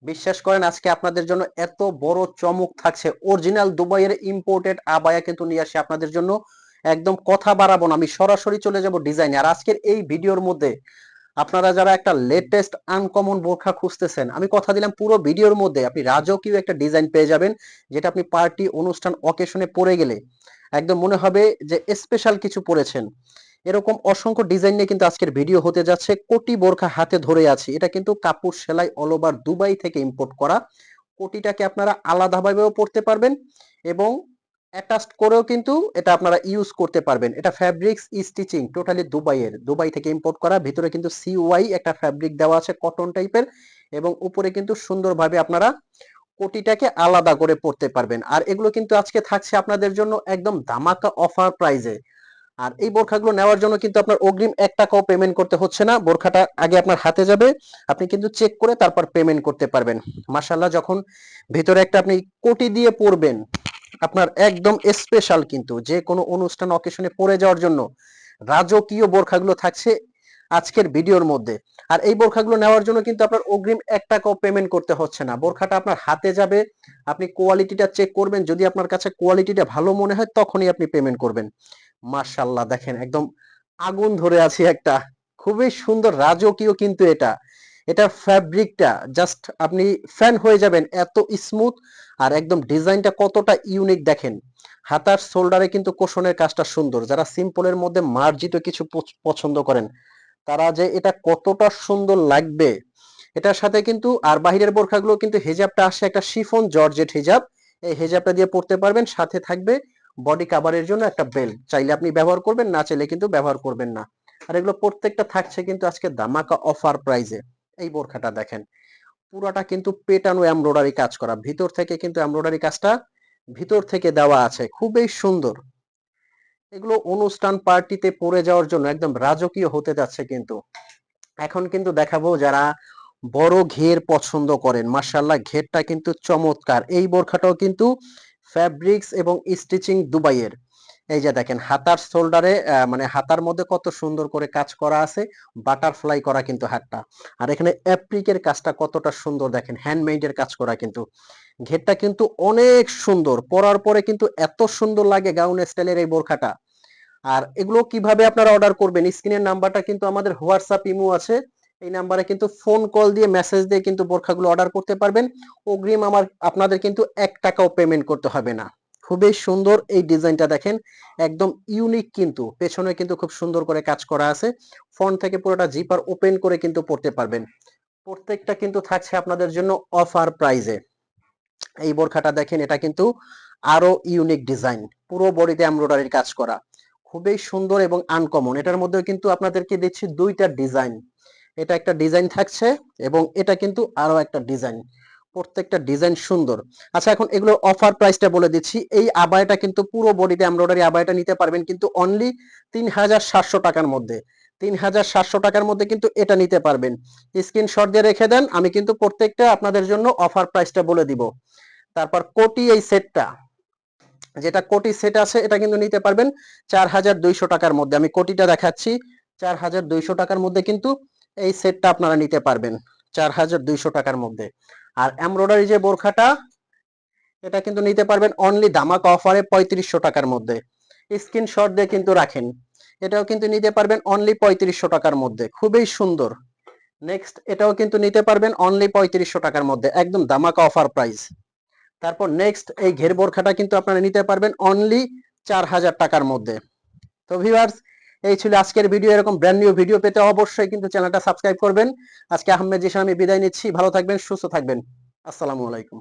বিশ্বাস করেন আজকে আপনাদের জন্য এত বড় চমক থাকছে, অরিজিনাল দুবাইয়ের ইম্পোর্টেড আবায়া কিন্তু নিয়ে আসি আপনাদের জন্য। একদম কথা বাড়াবো না, আমি সরাসরি চলে যাব ডিজাইনে। আর আজকের এই ভিডিওর মধ্যে আপনারা যারা একটা লেটেস্ট আনকমন বোরখা খুঁজতেছেন, আমি কথা দিলাম পুরো ভিডিওর মধ্যে আপনি রাজকীয় একটা ডিজাইন পেয়ে যাবেন, যেটা আপনি পার্টি অনুষ্ঠান অকেশনে পরে গেলে একদম মনে হবে যে স্পেশাল কিছু পরেছেন। এরকম অসংখ্য ডিজাইন নিয়ে কিন্তু আজকের ভিডিও হতে যাচ্ছে। কোটি বোরখা হাতে ধরে আছি, এটা কিন্তু কাপড় সেলাই অল ওভার দুবাই থেকে ইম্পোর্ট করা। কোটিটাকে আপনারা আলাদাভাবেও পড়তে পারবেন এবং অ্যাটাচড করেও কিন্তু এটা আপনারা ইউজ করতে পারবেন। এটা ফ্যাব্রিক্স স্টিচিং টোটালি দুবাইয়ের, দুবাই থেকে ইম্পোর্ট করা। ভিতরে কিন্তু সিওয়াই একটা ফ্যাব্রিক দেওয়া আছে কটন টাইপের, এবং উপরে কিন্তু সুন্দরভাবে আপনারা কোটিটাকে আলাদা করে পড়তে পারবেন। আর এগুলো কিন্তু আজকে থাকছে আপনাদের জন্য একদম ধামাকা অফার প্রাইজে। আর এই বোরখাগুলো নেওয়ার জন্য কিন্তু আপনার অগ্রিম 1 টাকাও পেমেন্ট করতে হচ্ছে না। বোরখাটা আগে আপনার হাতে যাবে, আপনি কিন্তু চেক করে তারপর পেমেন্ট করতে পারবেন। মাশাআল্লাহ, যখন ভেতরে একটা আপনি কোটি দিয়ে পরবেন, আপনার একদম স্পেশাল কিন্তু যে কোনো অনুষ্ঠান অকেশনে পরে যাওয়ার জন্য রাজকীয় বোরখাগুলো থাকছে আজকের ভিডিওর মধ্যে। আর এই বোরখাগুলো নেওয়ার জন্য কিন্তু আপনার অগ্রিম 1 টাকাও পেমেন্ট করতে হচ্ছে না। বোরখাটা আপনার হাতে যাবে, আপনি কোয়ালিটিটা চেক করবেন, যদি আপনার কাছে কোয়ালিটিটা ভালো মনে হয় তখনই আপনি পেমেন্ট করবেন। মাশাআল্লাহ, দেখেন একদম আগুন ধরে আছে একটা, খুবই সুন্দর রাজকীয় কিন্তু এটা। এটার ফ্যাব্রিকটা জাস্ট আপনি ফ্যান হয়ে যাবেন, এত স্মুথ। আর একদম ডিজাইনটা কতটা ইউনিক দেখেন। হাতার শোল্ডারে কিন্তু কোশনের কাজটা সুন্দর। যারা সিম্পলের মধ্যে মার্জিত কিছু পছন্দ করেন, তারা যে এটা কতটা সুন্দর লাগবে এটার সাথে কিন্তু। আর বাহিরের বোরখাগুলো কিন্তু হেজাবটা আসে একটা শিফন জর্জেট হেজাব, এই হেজাবটা দিয়ে পড়তে পারবেন। সাথে থাকবে বডি কাভারের জন্য একটা বেল্ট, চাইলে আপনি ব্যবহার করবেন, না চাইলে কিন্তু ব্যবহার করবেন না। আর এগুলো প্রত্যেকটা থাকছে কিন্তু আজকে ধামাকা অফার প্রাইজে। এই বোরখাটা দেখেন, পুরাটা কিন্তু পেটানো এমব্রয়ডারি কাজ করা, ভিতর থেকে কিন্তু এমব্রয়ডারি কাজটা ভিতর থেকে দেওয়া আছে, খুবই সুন্দর। এগুলো অনুষ্ঠান পার্টিতে পরে যাওয়ার জন্য একদম রাজকীয় হতে যাচ্ছে কিন্তু। এখন কিন্তু দেখাবো যারা বড় ঘের পছন্দ করেন। মাশাআল্লাহ, ঘেরটা কিন্তু চমৎকার। এই বোরখাটাও কিন্তু ফ্যাব্রিক্স এবং স্টিচিং দুবাইয়ের। এই যে দেখেন হাতার শোল্ডারে, মানে হাতার মধ্যে কত সুন্দর করে কাজ করা আছে, বাটারফ্লাই করা কিন্তু হাতটা। আর এখানে অ্যাপ্লিকের কাজটা কতটা সুন্দর দেখেন, হ্যান্ডমেডের কাজ করা কিন্তু। ঘেরটা কিন্তু অনেক সুন্দর, পরার পরে কিন্তু এত সুন্দর লাগে গাউন স্টাইলের এই বোরখাটা। আর এগুলো কিভাবে আপনারা অর্ডার করবেন, স্ক্রিনের নাম্বারটা কিন্তু আমাদের হোয়াটসঅ্যাপ ইমো আছে, এই নাম্বারে কিন্তু ফোন কল দিয়ে মেসেজ দিয়ে কিন্তু বোরখাগুলো অর্ডার করতে পারবেন। অগ্রিম আপনাদের কিন্তু 1 টাকাও পেমেন্ট করতে হবে না। খুবই সুন্দর এই ডিজাইনটা দেখেন, একদম ইউনিক কিন্তু। পেছনে কিন্তু খুব সুন্দর করে কাজ করা আছে। ফ্রন্ট থেকে পুরোটা জিপার ওপেন করে কিন্তু পড়তে পারবেন। প্রত্যেকটা কিন্তু থাকছে আপনাদের জন্য অফার প্রাইজে। এই বোরখাটা দেখেন, এটা কিন্তু আরো ইউনিক ডিজাইন, পুরো বডিতে এমব্রয়ডারির কাজ করা, খুবই সুন্দর এবং আনকমন। এটার মধ্যে কিন্তু আপনাদেরকে দিচ্ছি দুইটা ডিজাইন, এটা একটা ডিজাইন থাকছে এবং এটা কিন্তু আরো একটা ডিজাইন। প্রত্যেকটা ডিজাইন সুন্দর। আচ্ছা, এখন এগুলোর অফার প্রাইসটা বলে দিচ্ছি। এই আবায়াটা কিন্তু পুরো বডিতে এমব্রয়ডারি আবায়াটা নিতে পারবেন কিন্তু অনলি 3700 টাকার মধ্যে। 3700 টাকার মধ্যে কিন্তু এটা নিতে পারবেন। স্ক্রিনশট দিয়ে রেখে দেন, আমি কিন্তু প্রত্যেকটা আপনাদের জন্য অফার প্রাইসটা বলে দিব। তারপর কোটি এই সেটটা, যেটা কোটি সেট আছে, এটা কিন্তু নিতে পারবেন 4200 টাকার মধ্যে। আমি কোটিটা দেখাচ্ছি, 4200 টাকার মধ্যে কিন্তু এই সেটটা আপনারা নিতে পারবেন 4200 টাকার মধ্যে। আর এমব্রয়ডারি যে বোরখাটা, এটা কিন্তু নিতে পারবেন অনলি ধামাকা অফারে 3500 টাকার মধ্যে। স্ক্রিনশট দিয়ে কিন্তু রাখেন, এটাও কিন্তু নিতে পারবেন অনলি 3500 টাকার মধ্যে, খুবই সুন্দর। নেক্সট এটাও কিন্তু নিতে পারবেন অনলি 3500 টাকার মধ্যে, একদম ধামাকা অফার প্রাইস। তারপর নেক্সট এই ঘের বোরখাটা কিন্তু আপনারা নিতে পারবেন অনলি 4000 টাকার মধ্যে। তো ভিউয়ার্স, এই ছিল আজকের ভিডিও। এরকম ব্র্যান্ড নিউ ভিডিও পেতে অবশ্যই কিন্তু চ্যানেলটা সাবস্ক্রাইব করবেন। আজকে আহমেদ জিশান আমি বিদায় নিচ্ছি, ভালো থাকবেন, সুস্থ থাকবেন। আসসালামু আলাইকুম।